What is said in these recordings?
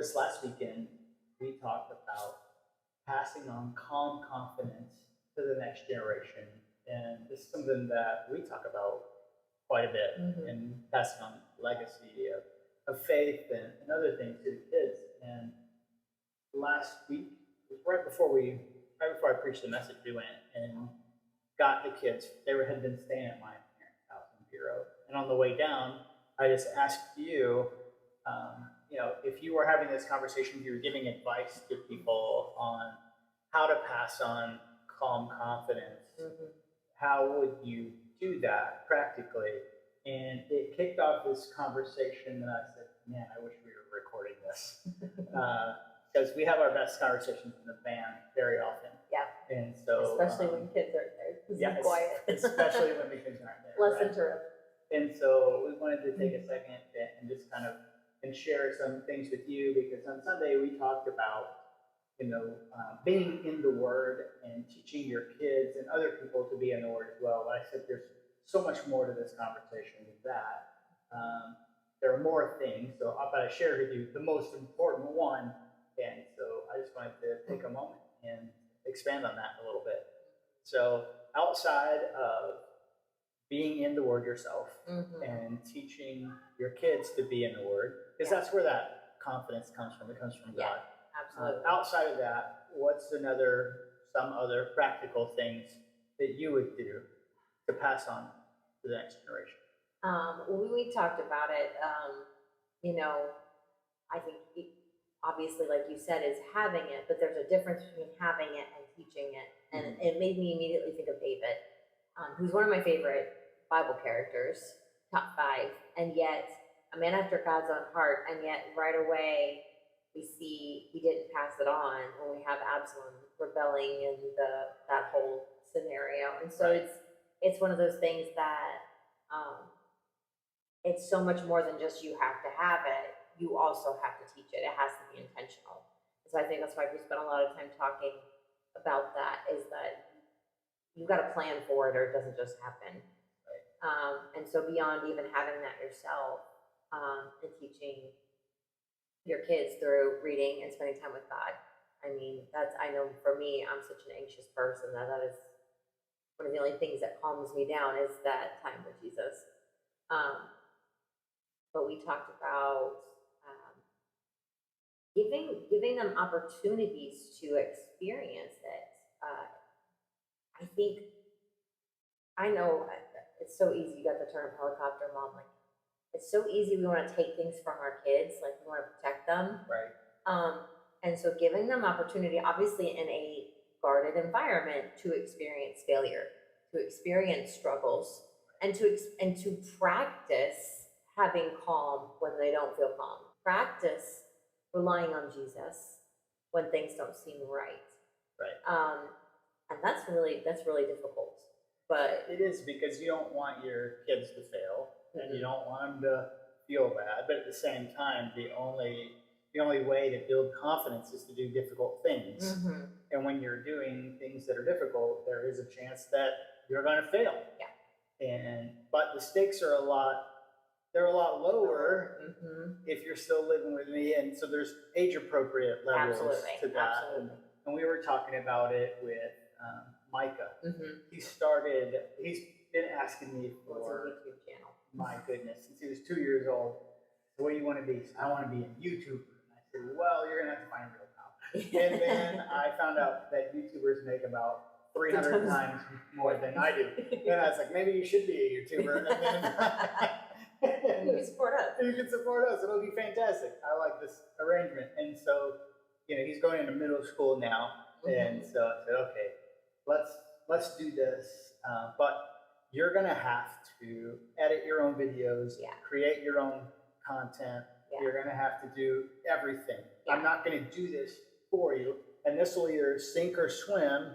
this last weekend, we talked about passing on calm confidence to the next generation. And this is something that we talk about quite a bit and passing on legacy of faith and other things to the kids. And last week, right before I preached the message, we went and got the kids. Had been staying at my parents' house in Bureau. And on the way down, I just asked you, if you were having this conversation, if you were giving advice to people on how to pass on calm confidence, how would you do that practically? And it kicked off this conversation, and I said, man, I wish we were recording this. Because we have our best conversations in the van very often. Yeah. And so especially when kids aren't there. Yeah, it's quiet. Especially when the kids aren't there. Less interrupt. And so we wanted to take a second and just kind of share some things with you, because on Sunday we talked about being in the Word and teaching your kids and other people to be in the Word as well. But I said there's so much more to this conversation than that. There are more things, but I shared with you the most important one, and so I just wanted to take a moment and expand on that a little bit. So outside of being in the Word yourself and teaching your kids to be in the Word, because that's where that confidence comes from. It comes from God. Absolutely. Outside of that, what's some other practical things that you would do to pass on to the next generation? We talked about it. I think obviously, like you said, is having it, but there's a difference between having it and teaching it. And it made me immediately think of David, who's one of my favorite Bible characters, top 5, and yet a man after God's own heart, and yet right away we see he didn't pass it on when we have Absalom rebelling and that whole scenario. And so it's one of those things that it's so much more than just you have to have it. You also have to teach it. It has to be intentional. So I think that's why we spent a lot of time talking about that, is that you've got to plan for it or it doesn't just happen. And so beyond even having that yourself and teaching your kids through reading and spending time with God. I mean, I know for me, I'm such an anxious person that is one of the only things that calms me down is that time with Jesus. But we talked about giving them opportunities to experience it. I know it's so easy. You got the term helicopter mom. Like, it's so easy. We want to take things from our kids. Like, we want to protect them. Right. And so giving them opportunity, obviously in a guarded environment, to experience failure, to experience struggles, and to practice having calm when they don't feel calm. Practice relying on Jesus when things don't seem right. Right. And that's really difficult. But it is, because you don't want your kids to fail, and you don't want them to feel bad. But at the same time, the only way to build confidence is to do difficult things. And when you're doing things that are difficult, there is a chance that you're going to fail. Yeah. But the stakes are a lot lower if you're still living with me. And so there's age appropriate levels to that. Absolutely. And we were talking about it with Micah. He's been asking me for a YouTube channel. My goodness, since he was 2 years old. So what do you want to be? I want to be a YouTuber. And I said, well, you're gonna have to find a real job. And then I found out that YouTubers make about 300 times more than I do. And I was like, maybe you should be a YouTuber. And you can support us. You can support us. It'll be fantastic. I like this arrangement. And so, he's going into middle school now. And so I said, okay, let's do this. But you're going to have to edit your own videos, create your own content. You're going to have to do everything. I'm not going to do this for you. And this will either sink or swim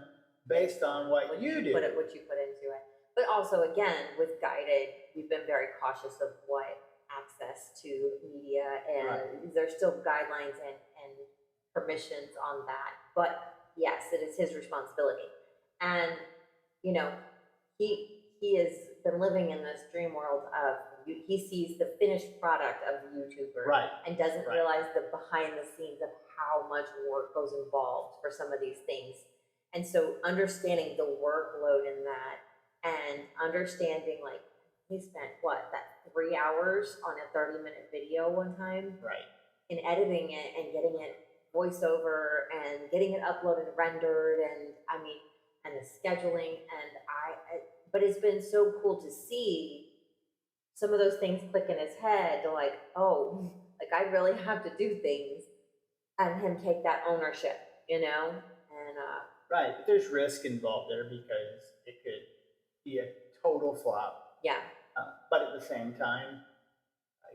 based on what you do. What you put into it. But also, again, with guided, we've been very cautious of what access to media, and there's still guidelines and permissions on that. But yes, it is his responsibility. And, he has been living in this dream world of he sees the finished product of the YouTuber. Right. And doesn't Right. realize the behind the scenes of how much work goes involved for some of these things. And so understanding the workload in that, and understanding, like, he spent that 3 hours on a 30-minute video one time, Right. in editing it and getting it voiceover and getting it uploaded and rendered, and I mean, and the scheduling, and but it's been so cool to see some of those things click in his head, to like, oh, like I really have to do things, and him take that ownership, and Right, but there's risk involved there because it could be a total flop. yeah, But at the same time,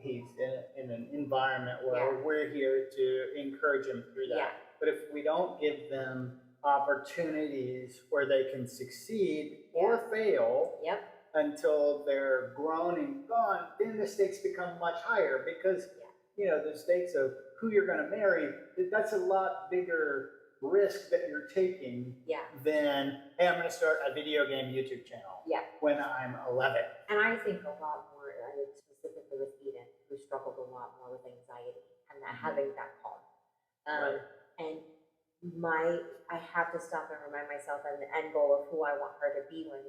he's in an environment where Yeah. we're here to encourage him through that. Yeah. But if we don't give them opportunities where they can succeed or fail yep, until they're grown and gone, then the stakes become much higher because, the stakes of who you're going to marry, that's a lot bigger risk that you're taking yeah, than, hey, I'm going to start a video game YouTube channel yeah. when I'm 11. And I think a lot more, specifically with Eden, who struggled a lot more with anxiety and that, having that calm. Right. And I have to stop and remind myself and the end goal of who I want her to be when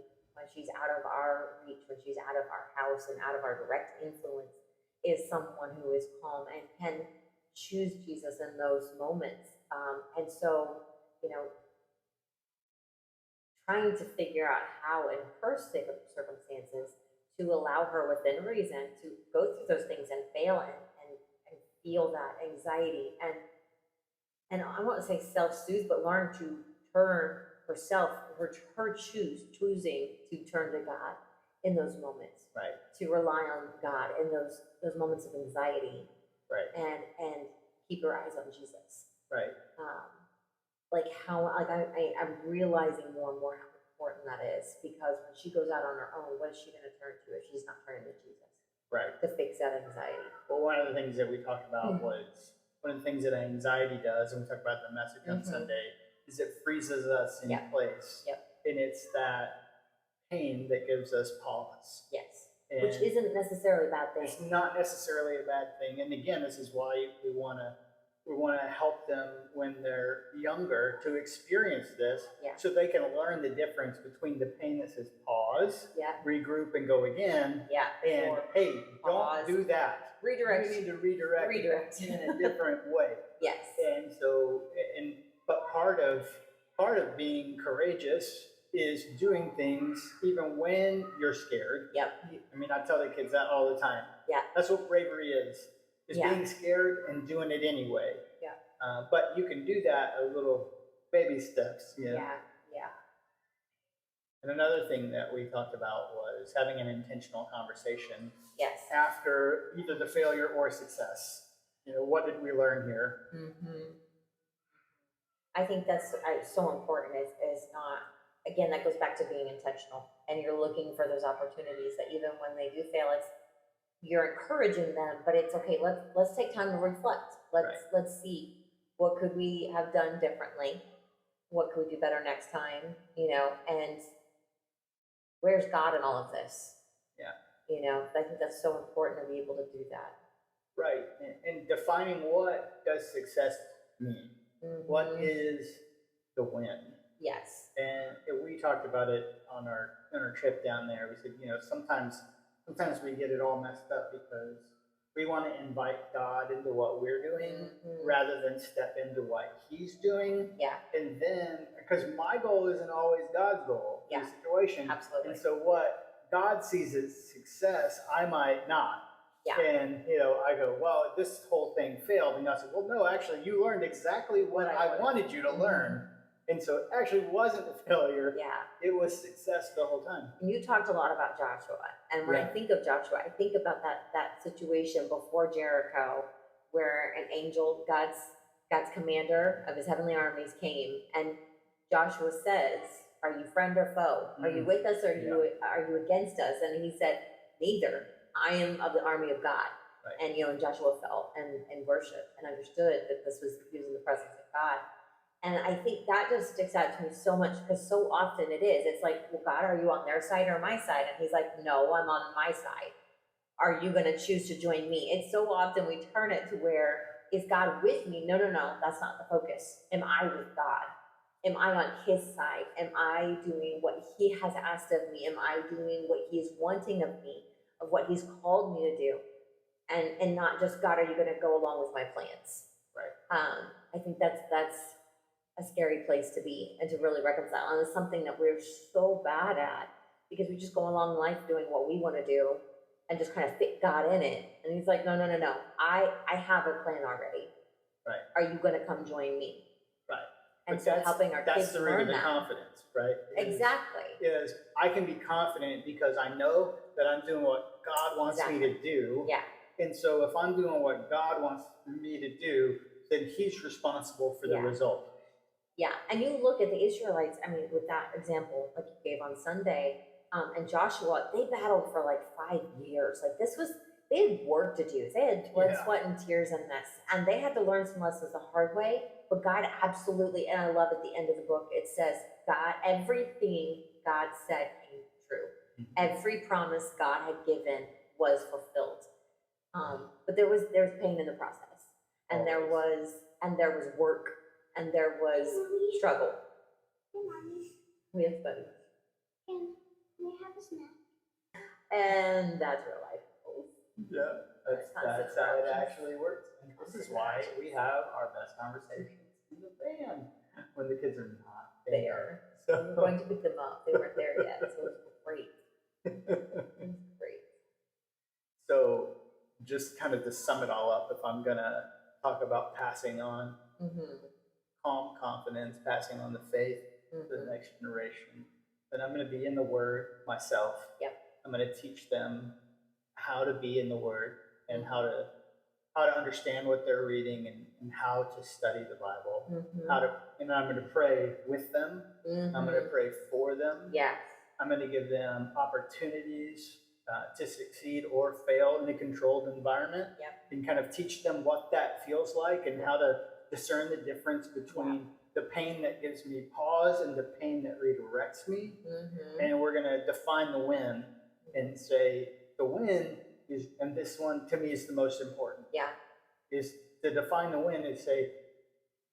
she's out of our reach, when she's out of our house and out of our direct influence, is someone who is calm and can choose Jesus in those moments. And so, trying to figure out how in her circumstances to allow her within reason to go through those things and fail and feel that anxiety and I won't say self-soothe, but learn to turn herself, choosing to turn to God in those moments, Right. to rely on God in those moments of anxiety, Right. and keep her eyes on Jesus. Right. I'm realizing more and more how important that is, because when she goes out on her own, what is she going to turn to if she's not turning to Jesus? Right. To fix that anxiety. Well, one of the things that we talked about was one of the things that anxiety does, and we talked about the message on Sunday, is it freezes us in place. Yep. And it's that pain that gives us pause. Yes. And which isn't necessarily a bad thing. It's not necessarily a bad thing. And again, this is why we want to help them when they're younger to experience this, so they can learn the difference between the pain that says pause, regroup and go again, and or hey, pause, don't do that. Redirect. You need to redirect in a different way. Yes. And so, but part of being courageous is doing things even when you're scared. Yep. I mean, I tell the kids that all the time. Yeah. That's what bravery is being scared and doing it anyway. Yeah. But you can do that a little baby steps. Yeah. And another thing that we talked about was having an intentional conversation. Yes. After either the failure or success. What did we learn here? Mm-hmm. I think that's so important. Is not, again, that goes back to being intentional, and you're looking for those opportunities that even when they do fail, you're encouraging them, but it's okay. Let's take time to reflect. Let's see, what could we have done differently? What could we do better next time? And where's God in all of this? Yeah. I think that's so important to be able to do that. Right. And defining what does success mean? Mm-hmm. What is the win? Yes. And we talked about it on our trip down there. We said, sometimes we get it all messed up because we want to invite God into what we're doing rather than step into what He's doing. Yeah. And then, because my goal isn't always God's goal in the situation. Absolutely. And so what God sees as success, I might not. Yeah. And, I go, well, this whole thing failed. And God said, well, no, actually, you learned exactly what I wanted you to learn. And so it actually wasn't a failure. Yeah. It was success the whole time. And you talked a lot about Joshua. And when I think of Joshua, I think about that situation before Jericho, where an angel, God's commander of his heavenly armies, came, and Joshua says, "Are you friend or foe? Are you with us, or are you against us?" And he said, "Neither. I am of the army of God." Right. And Joshua fell and worshiped and understood that he was in the presence of God. And I think that just sticks out to me so much, because so often it is. It's like, well, God, are you on their side or my side? And He's like, no, I'm on my side. are you going to choose to join me? It's so often we turn it to where, is God with me? No, that's not the focus. Am I with God? Am I on his side? Am I doing what he has asked of me? Am I doing what he is wanting of me, of what he's called me to do? And not just, God, are you going to go along with my plans? Right. I think that's a scary place to be and to really reconcile. And it's something that we're so bad at because we just go along life doing what we want to do and just kind of fit God in it. And he's like, no. I have a plan already. Right. Are you going to come join me? Right. And But so helping our kids that's the root learn of the that. confidence, right? Exactly. Is I can be confident because I know that I'm doing what God wants me to do. Yeah. And so if I'm doing what God wants me to do, then he's responsible for the result. Yeah, and you look at the Israelites, I mean, with that example, like you gave on Sunday, and Joshua, they battled for like 5 years. Like they had work to do. They had blood, sweat, and tears in this. And they had to learn some lessons the hard way. But God absolutely, and I love at the end of the book, it says, God, everything God said came true. Mm-hmm. Every promise God had given was fulfilled. But there was pain in the process. And there was work. And there was struggle. We have fun. Can we have a snack? And that's real life. Yeah, that's how it actually works. And this is why we have our best conversations in the van when the kids are not there. So we're going to pick them up. They weren't there yet, so it's great. It's great. So just kind of to sum it all up, if I'm gonna talk about passing on calm confidence, passing on the faith to the next generation, then I'm going to be in the Word myself. Yep. I'm going to teach them how to be in the Word and how to understand what they're reading and how to study the Bible. And I'm going to pray with them. I'm going to pray for them. Yes. I'm going to give them opportunities to succeed or fail in a controlled environment. Yep. And kind of teach them what that feels like and how to discern the difference between the pain that gives me pause and the pain that redirects me. And we're going to define the win and say the win is, and this one to me is the most important. Yeah. Is to define the win and say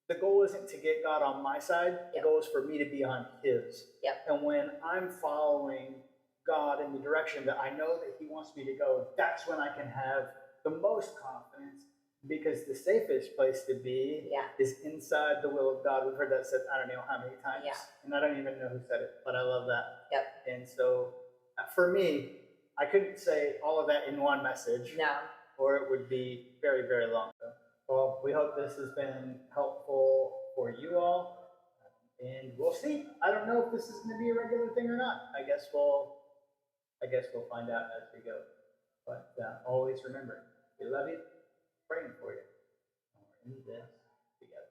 the goal isn't to get God on my side. The goal is for me to be on his. Yep. And when I'm following God in the direction that I know that he wants me to go, that's when I can have the most confidence. Because the safest place to be is inside the will of God. We've heard that said I don't know how many times. Yeah. And I don't even know who said it, but I love that. Yep. And so for me, I couldn't say all of that in one message. No. Or it would be very, very long. Well, we hope this has been helpful for you all. And we'll see. I don't know if this is going to be a regular thing or not. I guess we'll find out as we go. But always remember, we love you. Praying for you. And we're in this together.